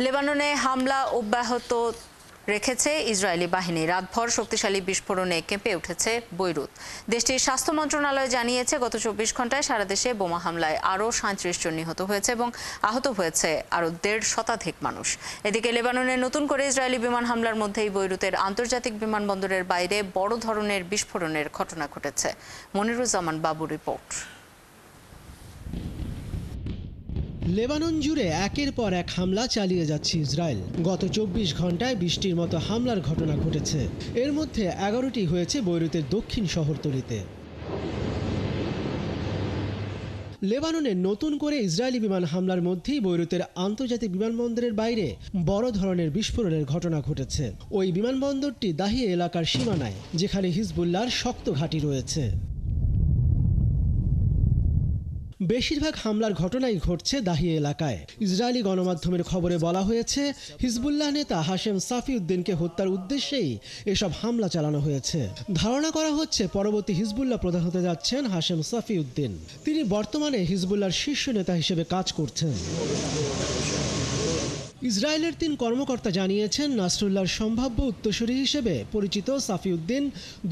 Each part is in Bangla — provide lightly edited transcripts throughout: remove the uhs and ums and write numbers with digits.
লেবাননে হামলা অব্যাহত রেখেছে ইসরায়েলি বাহিনী। রাতভর শক্তিশালী বিস্ফোরণে কেঁপে উঠেছে বৈরুত। দেশটির স্বাস্থ্য মন্ত্রণালয় জানিয়েছে, গত ২৪ ঘন্টায় সারা দেশে বোমা হামলায় আরও ৩৭ জন নিহত হয়েছে এবং আহত হয়েছে আরও ১৫০ শতাধিক মানুষ। এদিকে লেবাননে নতুন করে ইসরায়েলি বিমান হামলার মধ্যেই বৈরুতের আন্তর্জাতিক বিমানবন্দরের বাইরে বড় ধরনের বিস্ফোরণের ঘটনা ঘটেছে। মনিরুজ্জামান বাবু রিপোর্ট। লেবানন জুড়ে একের পর এক হামলা চালিয়ে যাচ্ছে ইসরায়েল। গত ২৪ ঘন্টায় ২০টির মতো হামলার ঘটনা ঘটেছে। এর মধ্যে ১১টি হয়েছে বৈরুতের দক্ষিণ শহরতলিতে। লেবাননে নতুন করে ইসরায়েলি বিমান হামলার মধ্যেই বৈরুতের আন্তর্জাতিক বিমানবন্দরের বাইরে বড় ধরনের বিস্ফোরণের ঘটনা ঘটেছে। ওই বিমানবন্দরটি দাহিয়া এলাকার সীমানায়, যেখানে হিজবুল্লাহর শক্ত ঘাঁটি রয়েছে। বেশিরভাগ হামলার ঘটনাই ঘটছে দাহিয়া এলাকায়। ইসরায়েলি গণমাধ্যমের খবরে বলা হয়েছে, হিজবুল্লাহ নেতা হাশেম সাফিউদ্দিনকে হত্যার উদ্দেশ্যেই এসব হামলা চালানো হয়েছে। ধারণা করা হচ্ছে পরবর্তী হিজবুল্লাহ প্রধান হতে যাচ্ছেন হাশেম সাফিউদ্দিন। তিনি বর্তমানে হিজবুল্লাহর শীর্ষ নেতা হিসেবে কাজ করছেন। ইসরায়েলের ৩ কর্মকর্তা জানিয়েছেন, নাসরুল্লাহর সম্ভাব্য উত্তরসূরি হিসেবে পরিচিত সাফিউদ্দিন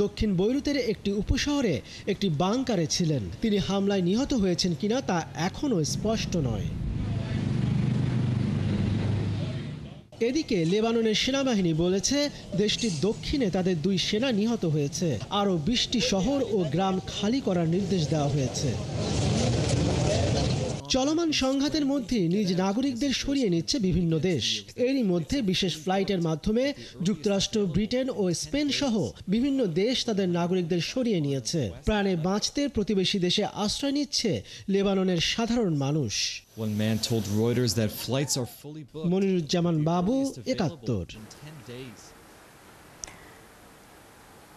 দক্ষিণ বৈরুতের একটি উপশহরে একটি বাংকারে ছিলেন। তিনি হামলায় নিহত হয়েছেন কিনা তা এখনও স্পষ্ট নয়। এদিকে লেবাননের সেনাবাহিনী বলেছে, দেশটির দক্ষিণে তাদের ২ সেনা নিহত হয়েছে। আরও ২০টি শহর ও গ্রাম খালি করার নির্দেশ দেওয়া হয়েছে। চলমান সংঘাতের মধ্যে নিজ নাগরিকদের সরিয়ে নিচ্ছে বিভিন্ন দেশ। এরই মধ্যে বিশেষ ফ্লাইটের মাধ্যমে যুক্তরাষ্ট্র, ব্রিটেন ও স্পেন সহ বিভিন্ন দেশ তাদের নাগরিকদের সরিয়ে নিয়েছে। প্রাণে বাঁচতে প্রতিবেশী দেশে আশ্রয় নিচ্ছে লেবাননের সাধারণ মানুষ। মনিরুজ্জামান বাবু, ৭১।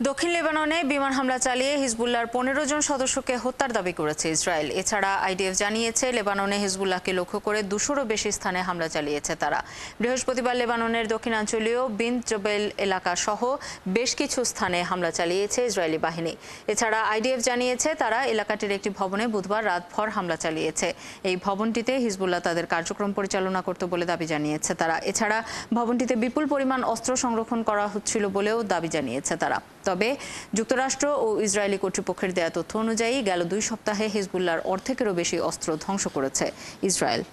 দক্ষিণ লেবাননে বিমান হামলা চালিয়ে হিজবুল্লাহর ১৫ জন সদস্যকে হত্যার দাবি করেছে ইসরায়েল। এছাড়া আইডিএফ জানিয়েছে, লেবাননে হিজবুল্লাহকে লক্ষ্য করে ২০০রও বেশি স্থানে হামলা চালিয়েছে তারা। বৃহস্পতিবার লেবাননের দক্ষিণাঞ্চলীয় বিন জবেল এলাকা সহ বেশ কিছু স্থানে হামলা চালিয়েছে ইসরায়েলি বাহিনী। এছাড়া আইডিএফ জানিয়েছে, তারা এলাকাটির একটি ভবনে বুধবার রাতভর হামলা চালিয়েছে। এই ভবনটিতে হিজবুল্লাহ তাদের কার্যক্রম পরিচালনা করত বলে দাবি জানিয়েছে তারা। এছাড়া ভবনটিতে বিপুল পরিমাণ অস্ত্র সংরক্ষণ করা হচ্ছিল বলেও দাবি জানিয়েছে তারা। তবে যুক্তরাষ্ট্র ও ইসরায়েলি কর্তৃপক্ষের দেয়া তথ্য অনুযায়ী গেল ২ সপ্তাহে হিজবুল্লাহর অর্ধেকেরও বেশি অস্ত্র ধ্বংস করেছে ইসরায়েল।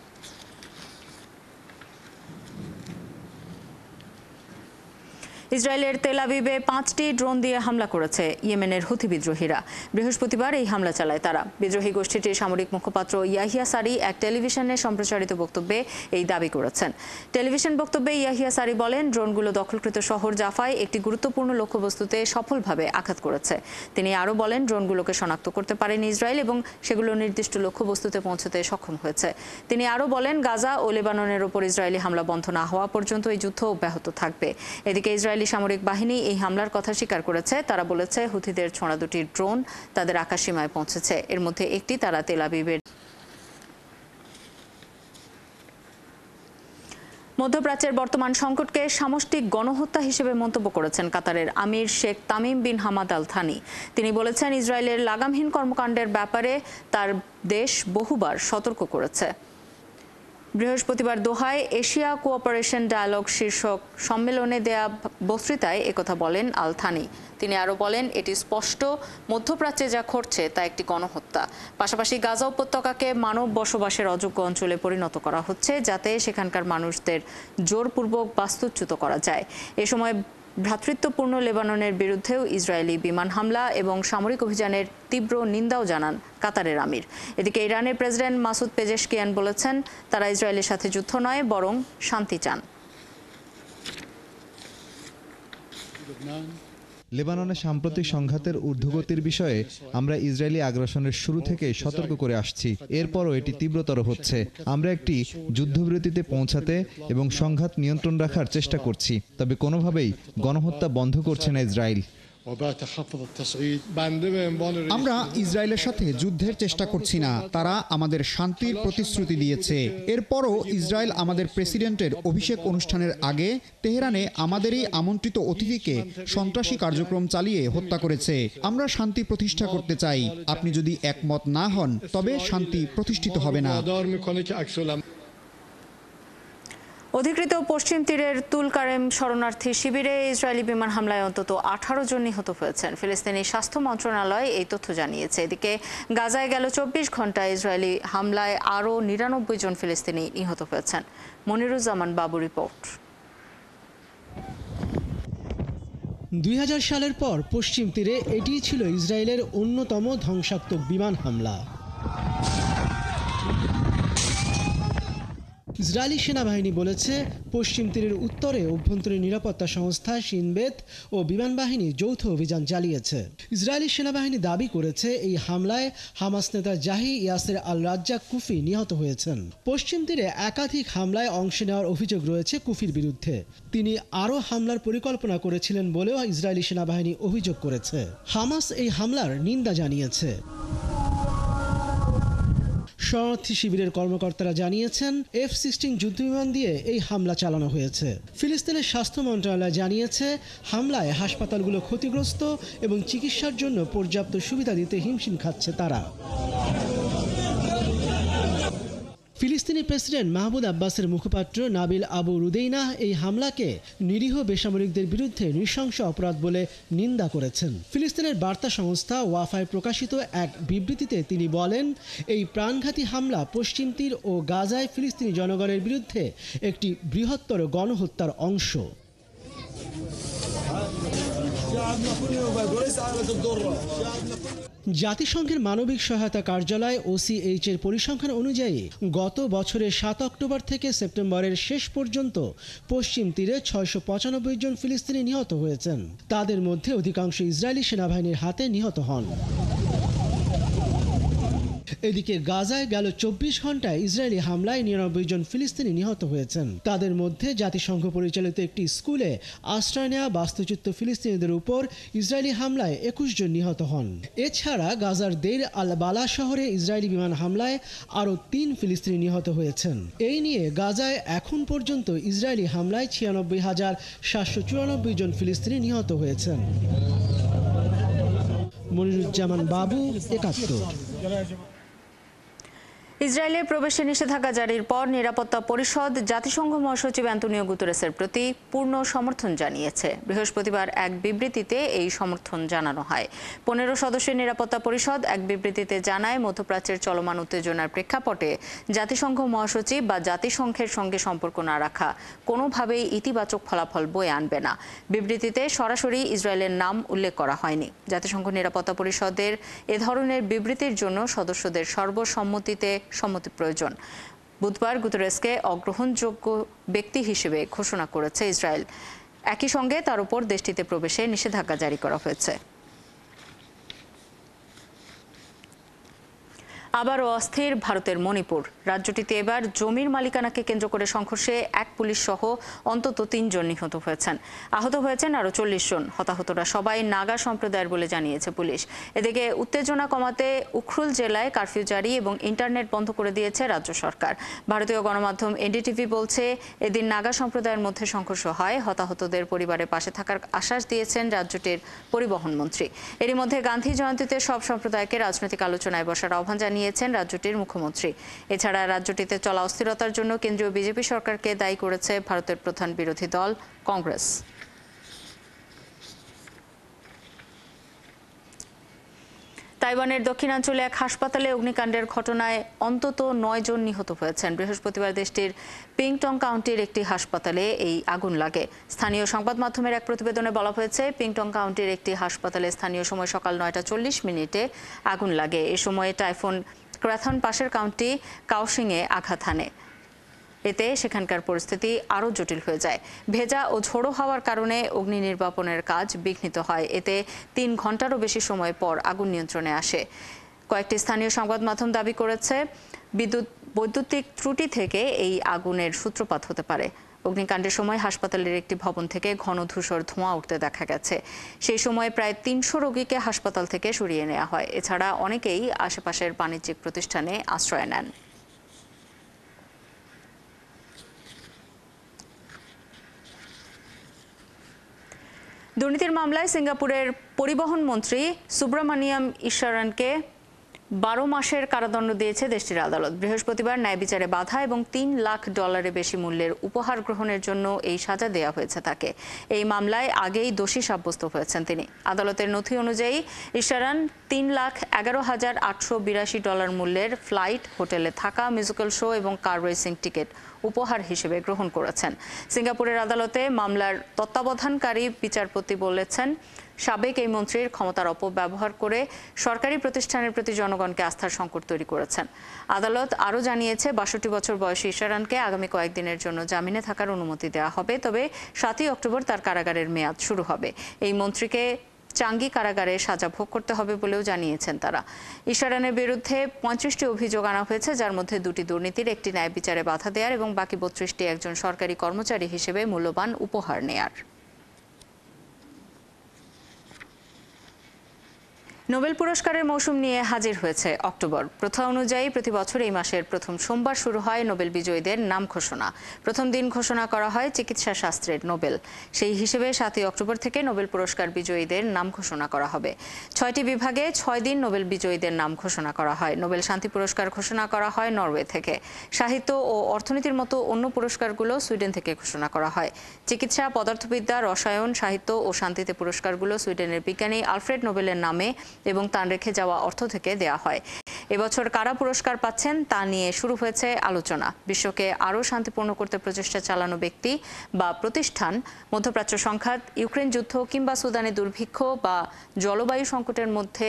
ইসরায়েলের তেল আবিবে ৫টি ড্রোন দিয়ে হামলা করেছে ইয়েমেনের হুথি বিদ্রোহীরা। বৃহস্পতিবার এই হামলা চালায় তারা। বিদ্রোহী গোষ্ঠীটির সামরিক মুখপাত্র ইয়াহিয়া সারি এক টেলিভিশনে সম্প্রচারিত বক্তব্যে এই দাবি করেছেন। টেলিভিশন বক্তব্যে ইয়াহিয়া সারি বলেন, ড্রোনগুলো দখলকৃত শহর জাফায় একটি গুরুত্বপূর্ণ লক্ষ্যবস্তুতে সফলভাবে আঘাত করেছে। তিনি আরও বলেন, ড্রোনগুলোকে শনাক্ত করতে পারেনি ইসরায়েল এবং সেগুলো নির্দিষ্ট লক্ষ্যবস্তুতে পৌঁছতে সক্ষম হয়েছে। তিনি আরও বলেন, গাজা ও লেবাননের ওপর ইসরায়েলি হামলা বন্ধ না হওয়া পর্যন্ত এই যুদ্ধ অব্যাহত থাকবে। এদিকে ইসরায়েলি সামরিক বাহিনী এই হামলার কথা স্বীকার করেছে। তারা বলেছে, হুথিদের ছোড়া ২টি ড্রোন তাদের আকাশসীমায় পৌঁছেছে। এর মধ্যে একটি তারা তেল আবিবের। মধ্যপ্রাচ্যের বর্তমান সংকটকে সামষ্টিক গণহত্যা হিসেবে মন্তব্য করেছেন কাতারের আমির Sheikh Tamim bin Hamad Al Thani. তিনি বলেছেন, ইসরায়েলের লাগামহীন কর্মকাণ্ডের ব্যাপারে তার দেশ বহুবার সতর্ক করেছে। বৃহস্পতিবার দোহায় এশিয়া কোঅপারেশন ডায়ালগ শীর্ষক সম্মেলনে দেয়া বক্তৃতায় একথা বলেন আল থানি। তিনি আরও বলেন, এটি স্পষ্ট, মধ্যপ্রাচ্যে যা ঘটছে তা একটি গণহত্যা। পাশাপাশি গাজা উপত্যকাকে মানব বসবাসের অযোগ্য অঞ্চলে পরিণত করা হচ্ছে, যাতে সেখানকার মানুষদের জোরপূর্বক বাস্তুচ্যুত করা যায়। এ সময় ভ্রাতৃত্বপূর্ণ লেবাননের বিরুদ্ধেও ইসরায়েলি বিমান হামলা এবং সামরিক অভিযানের তীব্র নিন্দাও জানান কাতারের আমির। এদিকে ইরানের প্রেসিডেন্ট মাসুদ পেজেশকিয়ান বলেছেন, তারা ইসরায়েলের সাথে যুদ্ধ নয়, বরং শান্তি চান। লেবাননের সাম্প্রতিক সংঘাতের ঊর্ধ্বগতির বিষয়ে আমরা ইসরায়েলি আগ্রাসনের শুরু থেকে সতর্ক করে আসছি। এরপরও এটি তীব্রতর হচ্ছে। আমরা একটি যুদ্ধবিরতিতে পৌঁছাতে এবং সংঘাত নিয়ন্ত্রণ রাখার চেষ্টা করছি, তবে কোনোভাবেই গণহত্যা বন্ধ করছে না ইসরায়েল। আমরা ইসরায়েলের সাথে যুদ্ধের চেষ্টা করছি না। তারা আমাদের শান্তির প্রতিশ্রুতি দিয়েছে। এরপরও ইসরায়েল আমাদের প্রেসিডেন্টের অভিষেক অনুষ্ঠানের আগে তেহরানে আমাদেরই আমন্ত্রিত অতিথিকে সন্ত্রাসী কার্যক্রম চালিয়ে হত্যা করেছে। আমরা শান্তি প্রতিষ্ঠা করতে চাই। আপনি যদি একমত না হন, তবে শান্তি প্রতিষ্ঠিত হবে না। অধিকৃত পশ্চিম তীরের তুলকারেম শরণার্থী শিবিরে ইসরায়েলি বিমান হামলায় অন্তত 18 জন নিহত হয়েছেন। ফিলিস্তিনি স্বাস্থ্য মন্ত্রণালয় এই তথ্য জানিয়েছে। এদিকে গাজায় গেল 24 ঘন্টায় ইসরায়েলি হামলায় আরও 99 জন ফিলিস্তিনি নিহত হয়েছেন। মনিরুজ্জামান বাবু রিপোর্ট। 2000 সালের পর পশ্চিম তীরে এটিই ছিল ইসরায়েলের অন্যতম ধ্বংসাত্মক বিমান হামলা। ইসরায়েলি সেনাবাহিনী বলেছে, পশ্চিম তীরের উত্তরে অভ্যন্তরীণ নিরাপত্তা সংস্থা শিন বেত ও বিমান বাহিনী যৌথ অভিযান চালিয়েছে। ইসরায়েলি সেনাবাহিনী দাবি করেছে, এই হামলায় হামাস নেতা জাহি ইয়াসের আল রাজ্জাক কুফি নিহত হয়েছেন। পশ্চিম তীরে একাধিক হামলায় অংশ নেওয়ার অভিযোগ রয়েছে কুফির বিরুদ্ধে। তিনি আরও হামলার পরিকল্পনা করেছিলেন বলেও ইসরায়েলি সেনাবাহিনী অভিযোগ করেছে। হামাস এই হামলার নিন্দা জানিয়েছে। শরণার্থী শিবিরের কর্মকর্তারা জানিয়েছেন, F-16 যুদ্ধবিমান দিয়ে এই হামলা চালানো হয়েছে। ফিলিস্তিনের স্বাস্থ্য মন্ত্রণালয় জানিয়েছে, হামলায় হাসপাতালগুলো ক্ষতিগ্রস্ত এবং চিকিৎসার জন্য পর্যাপ্ত সুবিধা দিতে হিমশিম খাচ্ছে তারা। ফিলিস্তিনি প্রেসিডেন্ট মাহমুদ আব্বাসের মুখপাত্র নাবিল আবু রুদেইনাহ এই হামলাকে নিরীহ বেসামরিকদের বিরুদ্ধে নৃশংস অপরাধ বলে নিন্দা করেছেন। ফিলিস্তিনের বার্তা সংস্থা ওয়াফায় প্রকাশিত এক বিবৃতিতে তিনি বলেন, এই প্রাণঘাতী হামলা পশ্চিম তীর ও গাজায় ফিলিস্তিনি জনগণের বিরুদ্ধে একটি বৃহত্তর গণহত্যার অংশ। জাতিসংঘের মানবিক সহায়তা কার্যালয় OCH এর পরিসংখ্যান অনুযায়ী গত বছরের 7 অক্টোবর থেকে সেপ্টেম্বরের শেষ পর্যন্ত পশ্চিম তীরে 695 জন ফিলিস্তিনি নিহত হয়েছেন। তাদের মধ্যে অধিকাংশ ইসরায়েলি সেনাবাহিনীর হাতে নিহত হন। এদিকে গাজায় গেল 24 ঘন্টায় ইসরায়েলি হামলায় 99 জন ফিলিস্তিনি নিহত হয়েছেন। তাদের মধ্যে জাতিসংঘ পরিচালিত একটি স্কুলে আশ্রয় নেওয়া বাস্তুচ্যুত ফিলিস্তিনিদের উপর ইসরায়েলি হামলায় 21 জন নিহত হন। এছাড়া গাজার দেইর আল বালা শহরে ইসরায়েলি বিমান হামলায় আরও 3 ফিলিস্তিনি নিহত হয়েছেন। এই নিয়ে গাজায় এখন পর্যন্ত ইসরায়েলি হামলায় 96,794 জন ফিলিস্তিনি নিহত হয়েছেন। মনিরুজ্জামান বাবু, 71। ইসরায়েলের প্রবেশে নিষেধাজ্ঞা জারির পর নিরাপত্তা পরিষদ জাতিসংঘ মহাসচিব অ্যান্তোনিও গুতেরেসের প্রতি পূর্ণ সমর্থন জানিয়েছে। বৃহস্পতিবার এক বিবৃতিতে এই সমর্থন জানানো হয়। 15 সদস্যের নিরাপত্তা পরিষদ এক বিবৃতিতে জানায়, মধ্যপ্রাচ্যের চলমান উত্তেজনার প্রেক্ষাপটে জাতিসংঘ মহাসচিব বা জাতিসংঘের সঙ্গে সম্পর্ক না রাখা কোনোভাবেই ইতিবাচক ফলাফল বয়ে আনবে না। বিবৃতিতে সরাসরি ইসরায়েলের নাম উল্লেখ করা হয়নি। জাতিসংঘ নিরাপত্তা পরিষদের এ ধরনের বিবৃতির জন্য সদস্যদের সর্বসম্মতিতে সম্মতি প্রয়োজন। বুধবার গুতেরেসকে অগ্রহণযোগ্য ব্যক্তি হিসেবে ঘোষণা করেছে ইসরায়েল। একই সঙ্গে তার উপর দেশটিতে প্রবেশে নিষেধাজ্ঞা জারি করা হয়েছে। আবারও অস্থির ভারতের মণিপুর। রাজ্যটিতে এবার জমির মালিকানাকে কেন্দ্র করে সংঘর্ষে এক পুলিশ সহ অন্তত 3 জন নিহত হয়েছেন। আহত হয়েছেন আরও 40 জন। হতাহতরা সবাই নাগা সম্প্রদায়ের বলে জানিয়েছে পুলিশ। এদিকে উত্তেজনা কমাতে উখরুল জেলায় কারফিউ জারি এবং ইন্টারনেট বন্ধ করে দিয়েছে রাজ্য সরকার। ভারতীয় গণমাধ্যম NDTV বলছে, এদিন নাগা সম্প্রদায়ের মধ্যে সংঘর্ষ হয়। হতাহতদের পরিবারের পাশে থাকার আশ্বাস দিয়েছেন রাজ্যটির পরিবহন মন্ত্রী। এরই মধ্যে গান্ধী জয়ন্তীতে সব সম্প্রদায়কে রাজনৈতিক আলোচনায় বসার আহ্বান জানিয়েছেন রাজ্যটির মুখ্যমন্ত্রী। এছাড়া রাজ্যটিতে চলা অস্থিরতার জন্য কেন্দ্রীয় বিজেপি সরকারকে দায়ী করেছে ভারতের প্রধান বিরোধী দল কংগ্রেস। তাইওয়ানের দক্ষিণাঞ্চলে এক হাসপাতালে অগ্নিকাণ্ডের ঘটনায় অন্তত 9 জন নিহত হয়েছেন। বৃহস্পতিবার দেশটির পিংটং কাউন্টির একটি হাসপাতালে এই আগুন লাগে। স্থানীয় সংবাদ মাধ্যমের এক প্রতিবেদনে বলা হয়েছে, পিংটং কাউন্টির একটি হাসপাতালে স্থানীয় সময় সকাল 9:40 আগুন লাগে। এ সময় টাইফুন ক্রাথন পাশের কাউন্টি কাওশিংয়ে আঘাত হানে। এতে সেখানকার পরিস্থিতি আরও জটিল হয়ে যায়। ভেজা ও ঝোড়ো হওয়ার কারণে অগ্নি নির্বাপনের কাজ বিঘ্নিত হয়। এতে 3 ঘন্টারও বেশি সময় পর আগুন নিয়ন্ত্রণে আসে। কয়েকটি স্থানীয় সংবাদ মাধ্যম দাবি করেছে, বৈদ্যুতিক ত্রুটি থেকে এই আগুনের সূত্রপাত হতে পারে। অগ্নিকাণ্ডের সময় হাসপাতালের একটি ভবন থেকে ঘন ধূসর ধোঁয়া উঠতে দেখা গেছে। সেই সময় প্রায় 300 রোগীকে হাসপাতাল থেকে সরিয়ে নেওয়া হয়। এছাড়া অনেকেই আশেপাশের বাণিজ্যিক প্রতিষ্ঠানে আশ্রয় নেন। দুর্নীতির মামলায় সিঙ্গাপুরের পরিবহন মন্ত্রী সুব্রামানিয়াম ইশ্বরনকে 12 মাসের কারাদণ্ড দিয়েছে দেশটির আদালত। বৃহস্পতিবার ন্যায় বিচারে বাধা এবং $3 লাখ বেশি মূল্যের উপহার গ্রহণের জন্য এই সাজা দেয়া হয়েছে তাকে। এই মামলায় আগেই দোষী সাব্যস্ত হয়েছেন তিনি। আদালতের নথি অনুযায়ী ইশারান $3,11,882 মূল্যের ফ্লাইট, হোটেলে থাকা, মিউজিক্যাল শো এবং কার রেসিং টিকিট উপহার হিসেবে গ্রহণ করেছেন। সিঙ্গাপুরের আদালতে মামলার তত্ত্বাবধানকারী বিচারপতি বলেছেন, সাবেক এই মন্ত্রীর ক্ষমতার অপব্যবহার করে সরকারি প্রতিষ্ঠানের প্রতি জনগণকে আস্থার সংকট তৈরি করেছেন। আদালত আরও জানিয়েছে, 62 বছর বয়সী ইশারানকে আগামী কয়েকদিনের জন্য জামিনে থাকার অনুমতি দেওয়া হবে, তবে 7ই অক্টোবর তার কারাগারের মেয়াদ শুরু হবে। এই মন্ত্রীকে চাঙ্গি কারাগারে সাজা ভোগ করতে হবে বলেও জানিয়েছেন তারা। ইশারানের বিরুদ্ধে 35টি অভিযোগ আনা হয়েছে, যার মধ্যে 2টি দুর্নীতির, একটি ন্যায় বিচারে বাধা দেওয়ার এবং বাকি 32টি একজন সরকারি কর্মচারী হিসেবে মূল্যবান উপহার নেয়ার। নোবেল পুরস্কারের মৌসুম নিয়ে হাজির হয়েছে অক্টোবর। প্রথা অনুযায়ী প্রতি বছর এই মাসের প্রথম সোমবার শুরু হয় নোবেল বিজয়ীদের নাম ঘোষণা। প্রথম দিন ঘোষণা করা হয় চিকিৎসা শাস্ত্রের নোবেল। সেই হিসেবে 7ই অক্টোবর থেকে নোবেল পুরস্কার বিজয়ীদের নাম ঘোষণা করা হবে। 6টি বিভাগে 6 দিন নোবেল বিজয়ীদের নাম ঘোষণা করা হয়। নোবেল শান্তি পুরস্কার ঘোষণা করা হয় নরওয়ে থেকে। সাহিত্য ও অর্থনীতির মতো অন্য পুরস্কারগুলো সুইডেন থেকে ঘোষণা করা হয়। চিকিৎসা, পদার্থবিদ্যা, রসায়ন, সাহিত্য ও শান্তিতে পুরস্কারগুলো সুইডেনের বিজ্ঞানী আলফ্রেড নোবেলের নামে এবং তার রেখে যাওয়া অর্থ থেকে দেয়া হয়। এবছর কারা পুরস্কার পাচ্ছেন তা নিয়ে শুরু হয়েছে আলোচনা। বিশ্বকে আরও শান্তিপূর্ণ করতে প্রচেষ্টা চালানো ব্যক্তি বা প্রতিষ্ঠান, মধ্যপ্রাচ্য সংঘাত, ইউক্রেন যুদ্ধ কিংবা সুদানে দুর্ভিক্ষ বা জলবায়ু সংকটের মধ্যে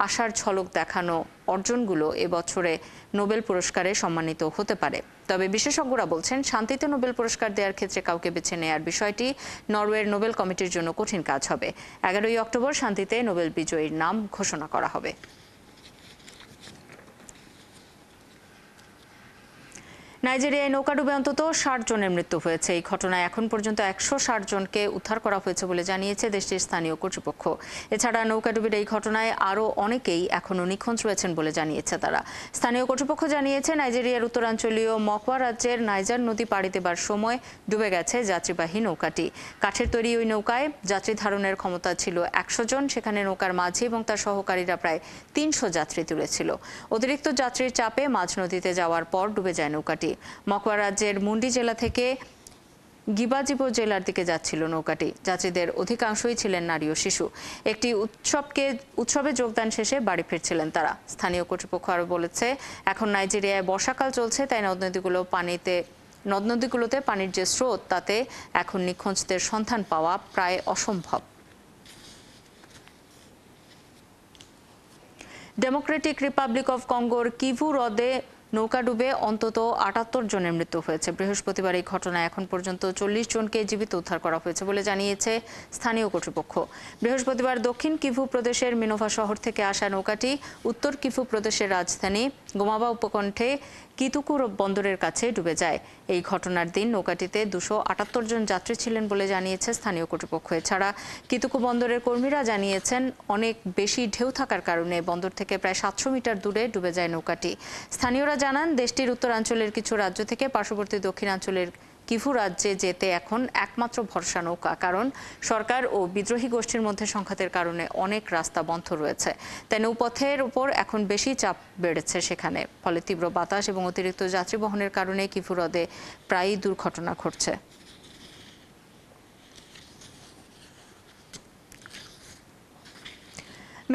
আশার ঝলক দেখানো অর্জনগুলো এবছরে নোবেল পুরস্কারে সম্মানিত হতে পারে। তবে বিশেষজ্ঞরা বলছেন, শান্তিতে নোবেল পুরস্কার দেওয়ার ক্ষেত্রে কাউকে বেছে নেওয়ার বিষয়টি নরওয়ের নোবেল কমিটির জন্য কঠিন কাজ হবে। 11ই অক্টোবর শান্তিতে নোবেল বিজয়ীর নাম ঘোষণা করা হবে। নাইজেরিয়ায় নৌকাডুবে অন্তত 60 জনের মৃত্যু হয়েছে। এই ঘটনায় এখন পর্যন্ত 160 জনকে উদ্ধার করা হয়েছে বলে জানিয়েছে দেশটির স্থানীয় কর্তৃপক্ষ। এছাড়া নৌকাডুবির এই ঘটনায় আরও অনেকেই এখনও নিখোঁজ রয়েছেন বলে জানিয়েছে তারা। স্থানীয় কর্তৃপক্ষ জানিয়েছে, নাইজেরিয়ার উত্তরাঞ্চলীয় মকওয়া রাজ্যের নাইজার নদী পাড়ি দেবার সময় ডুবে গেছে যাত্রীবাহী নৌকাটি। কাঠের তৈরি ওই নৌকায় যাত্রী ধারণের ক্ষমতা ছিল 100 জন। সেখানে নৌকার মাঝি এবং তার সহকারীরা প্রায় 300 যাত্রী তুলেছিল। অতিরিক্ত যাত্রীর চাপে মাঝ নদীতে যাওয়ার পর ডুবে যায় নৌকাটি। মকওয়া রাজ্যের মুন্ডি জেলা থেকে গিবাজিবো জেলার দিকে যাচ্ছিল নৌকাটি। যাত্রীদের অধিকাংশই ছিলেন নারী ও শিশু। একটি উৎসবে যোগদান শেষে বাড়ি ফিরছিলেন তারা। স্থানীয় কর্তৃপক্ষ আরও বলেছে, এখন নাইজেরিয়ায় বর্ষাকাল চলছে, তাই নদ নদীগুলোতে পানির যে স্রোত, তাতে এখন নিখোঁজদের সন্ধান পাওয়া প্রায় অসম্ভব। ডেমোক্রেটিক রিপাবলিক অফ কঙ্গোর কিভু হ্রদে নৌকাডুবে অন্তত 78 জনের মৃত্যু হয়েছে। বৃহস্পতিবার এই ঘটনায় এখন পর্যন্ত 40 জনকে জীবিত উদ্ধার করা হয়েছে বলে জানিয়েছে স্থানীয় কর্তৃপক্ষ। বৃহস্পতিবার দক্ষিণ কিভু প্রদেশের মিনোভা শহর থেকে আসা নৌকাটি উত্তর কিভু প্রদেশের রাজধানী গোমাবা উপকণ্ঠে কিতুকু বন্দরের কাছে ডুবে যায়। এই ঘটনার দিন নৌকাটিতে 278 জন যাত্রী ছিলেন বলে জানিয়েছে স্থানীয় কর্তৃপক্ষ। এছাড়া কিতুকু বন্দরের কর্মীরা জানিয়েছেন, অনেক বেশি ঢেউ থাকার কারণে বন্দর থেকে প্রায় 700 মিটার দূরে ডুবে যায় নৌকাটি। স্থানীয়রা জানান, দেশটির উত্তরাঞ্চলের কিছু রাজ্য থেকে পার্শ্ববর্তী দক্ষিণাঞ্চলের কিভু রাজ্যে যেতে এখন একমাত্র ভরসা নৌকা, কারণ সরকার ও বিদ্রোহী গোষ্ঠীর মধ্যে সংঘাতের কারণে অনেক রাস্তা বন্ধ রয়েছে। তাই নৌপথের উপর এখন বেশি চাপ বেড়েছে সেখানে। ফলে তীব্র বাতাস এবং অতিরিক্ত যাত্রী বহনের কারণে কিভু হ্রদে প্রায়ই দুর্ঘটনা ঘটছে।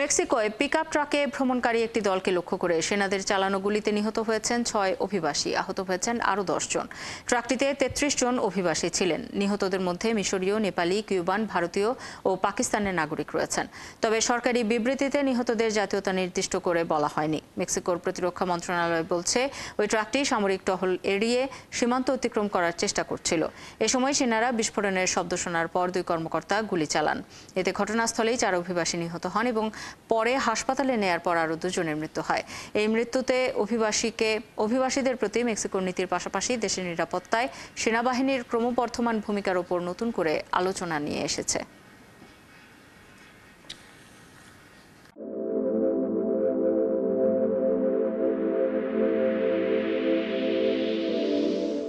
মেক্সিকোয় পিকআপ ট্রাকে ভ্রমণকারী একটি দলকে লক্ষ্য করে সেনাদের চালানো গুলিতে নিহত হয়েছেন 6 অভিবাসী, আহত হয়েছেন আরও 10 জন। ট্রাকটিতে 33 জন অভিবাসী ছিলেন। নিহতদের মধ্যে মিশরীয়, নেপালি, কিউবান, ভারতীয় ও পাকিস্তানের নাগরিক রয়েছেন। তবে সরকারি বিবৃতিতে নিহতদের জাতীয়তা নির্দিষ্ট করে বলা হয়নি। মেক্সিকোর প্রতিরক্ষা মন্ত্রণালয় বলছে, ওই ট্রাকটি সামরিক টহল এড়িয়ে সীমান্ত অতিক্রম করার চেষ্টা করছিল। এ সময় সেনারা বিস্ফোরণের শব্দ শোনার পর 2 কর্মকর্তা গুলি চালান। এতে ঘটনাস্থলেই 4 অভিবাসী নিহত হন এবং পরে হাসপাতালে নেয়ার পর আরও 2 জনের মৃত্যু হয়। এই মৃত্যুতে অভিবাসীদের প্রতি মেক্সিকোর নীতির পাশাপাশি দেশের নিরাপত্তায় সেনাবাহিনীর ক্রমবর্ধমান ভূমিকার ওপর নতুন করে আলোচনা নিয়ে এসেছে।